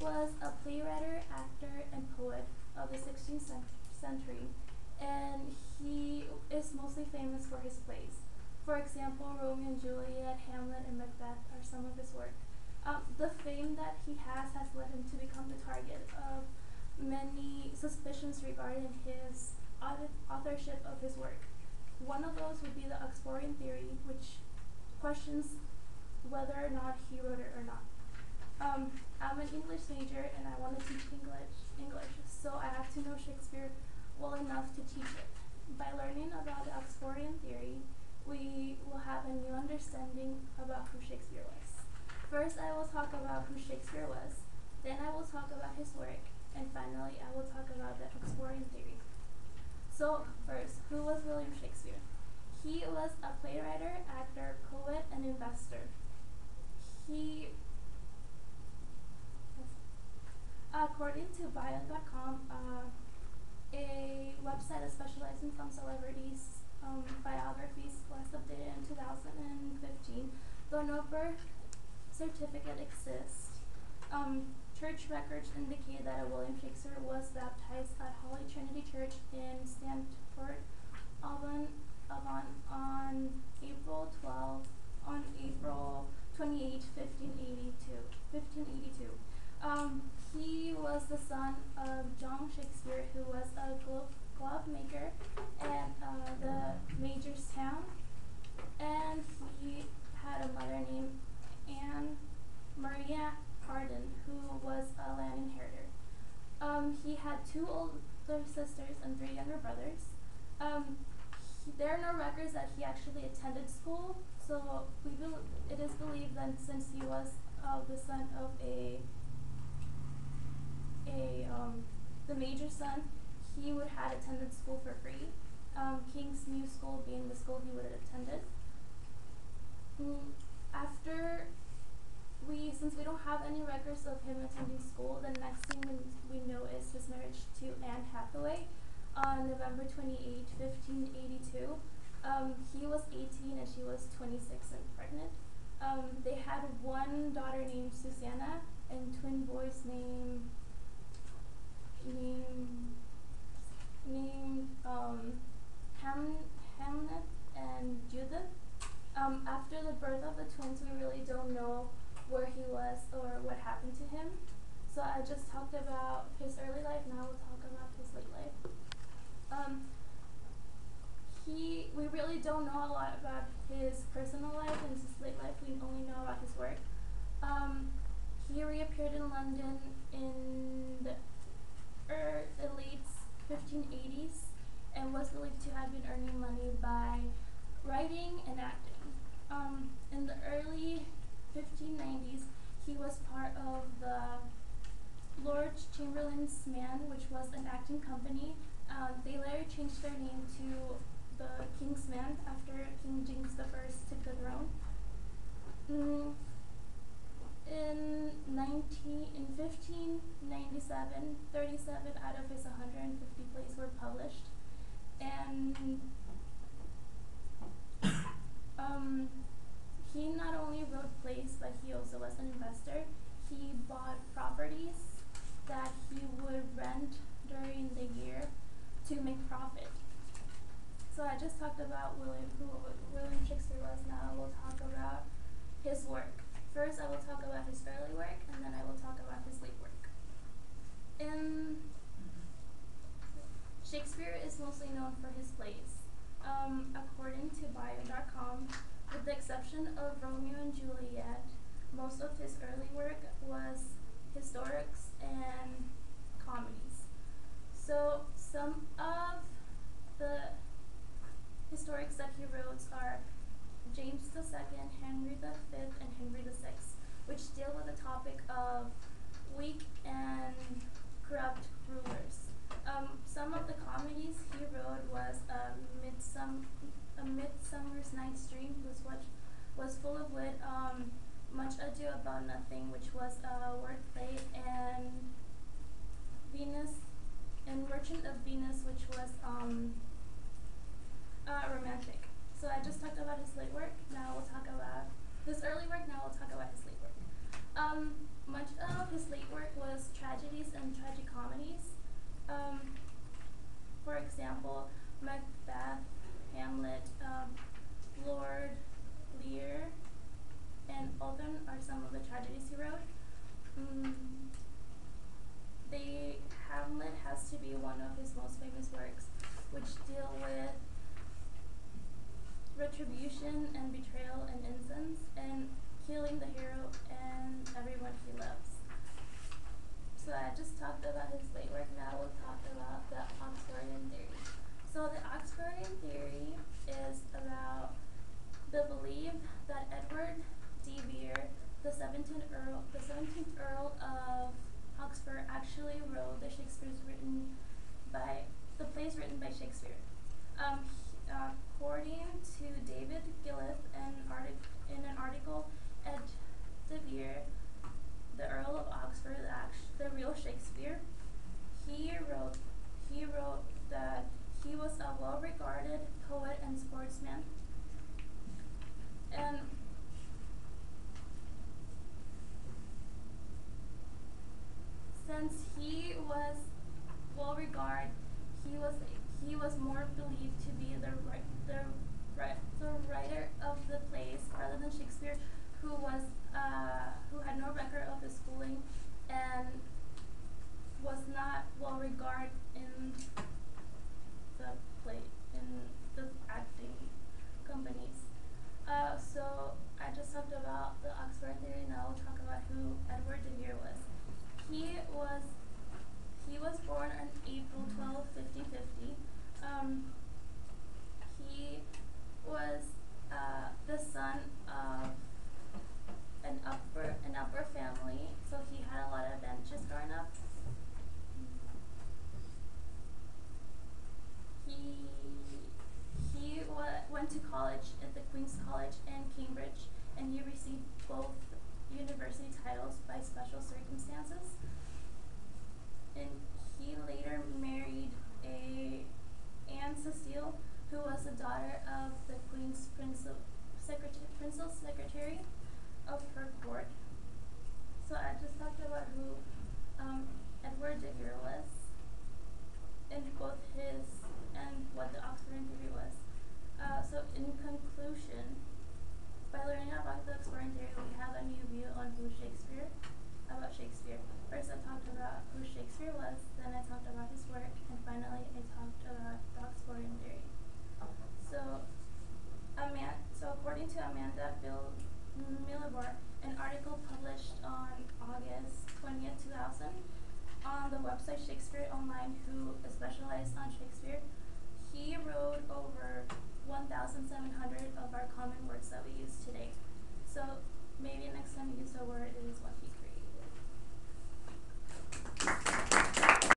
was a playwright, actor, and poet of the 16th century, and he is mostly famous for his plays. For example, Romeo and Juliet, Hamlet, and Macbeth are some of his work. The fame that he has led him to become the target of many suspicions regarding his authorship of his work. One of those would be the Oxforian theory, which questions whether or not he wrote it or not. I'm an English major and I want to teach English, so I have to know Shakespeare well enough to teach it. By learning about the Oxforian theory, we will have a new understanding about who Shakespeare was. First, I will talk about who Shakespeare was, then I will talk about his work, and finally, I will talk about the Oxforian theory. So, first, who was William Shakespeare? He was a playwright, actor, poet, and investor. He, according to bio.com, a website that specializes in film celebrities biographies, was updated in 2015, though no birth certificate exists. Church records indicate that William Shakespeare was baptized at Holy Trinity Church in Stanford, Avon, on April 28, 1582. He was the son of John Shakespeare, who was a glove maker at the Major's town, and he had a mother named Anne Maria Carden, who was a land inheritor. He had 2 older sisters and 3 younger brothers. There are no records that he actually attended school, so it is believed that since he was the son of the major's son, he would have attended school for free. King's New School being the school he would have attended. Since we don't have any records of him attending school, the next thing we know is his marriage to Anne Hathaway on November 28, 1582. He was 18 and she was 26 and pregnant. They had one daughter named Susanna and twin boys named Hamlet and Judith. After the birth of the twins, we really don't know where he was or what happened to him. So I just talked about his early life, now we'll talk about his late life. We really don't know a lot about his personal life and his late life, we only know about his work. He reappeared in London in the late 1580s and was believed to have been earning money by writing and acting. In the early 1590s, he was part of the Lord Chamberlain's Man, which was an acting company. They later changed their name to the King's Man after King James I took the throne. In 1597, 37 out of his 150 plays were published, and he not only wrote plays, but he also was an investor. He bought properties that he would rent during the year to make profit. So I just talked about who William Shakespeare was. Now we'll talk about his work. First, I will talk about his early work, and then I will talk about his late work. Shakespeare is mostly known for his plays. According to bio.com, with the exception of Romeo and Juliet, most of his early work was historics and comedies. So some of the historics that he wrote are James II, Henry V, and Henry VI, which deal with the topic of weak and corrupt rulers. Some of the comedies he wrote was A Midsummer's Night's Dream, was full of wit, Much Ado About Nothing, which was a wordplay, and Merchant of Venus, which was romantic. So I just talked about his late work, now we'll talk about his early work, now we'll talk about his late work. Much of his late work was tragedies and tragicomedies. Um, for example, Macbeth, Hamlet, Lord Lear, and Othello are some of the tragedies he wrote. Mm, the Hamlet has to be one of his most famous works, which deal with retribution and betrayal and incense and killing the hero and everyone he loves. So I just talked about his late work. Now we'll talk about the Oxfordian theory. So the Oxfordian theory is about the belief that Edward de Vere, the 17th Earl of Oxford, actually wrote the plays written by Shakespeare. According to David Gillett, in an article, Ed de Vere, the Earl of Oxford, the real Shakespeare, he wrote that he was a well-regarded poet and sportsman, and since he was well-regarded, he was more believed to be the writer of the plays rather than Shakespeare, who had no record of his schooling and was not well regarded in the play in the acting companies. So I just talked about the Oxford theory. Now we'll talk about who Edward de Vere was. He was born on April 12, 1550. He was the son of an upper family, so he had a lot of advantages growing up. He went to college at the Queen's College in Cambridge, and he received both university titles by special circumstances. And he later married Anne Cecile, who was the daughter of the Queen's princess secretary of her court. So I just talked about who Edward de Vere was, and both his and what the Oxfordian theory was. So in conclusion, by learning about the Oxfordian theory, we have a new view on about Shakespeare. First I talked about who Shakespeare was, then I talked about his work, and finally I talked about the Oxfordian theory. So according to Amanda Millibor, an article published on August 20th, 2000, on the website Shakespeare Online, who specialized on Shakespeare, he wrote over 1,700 of our common words that we use today. So maybe next time you use a word, it is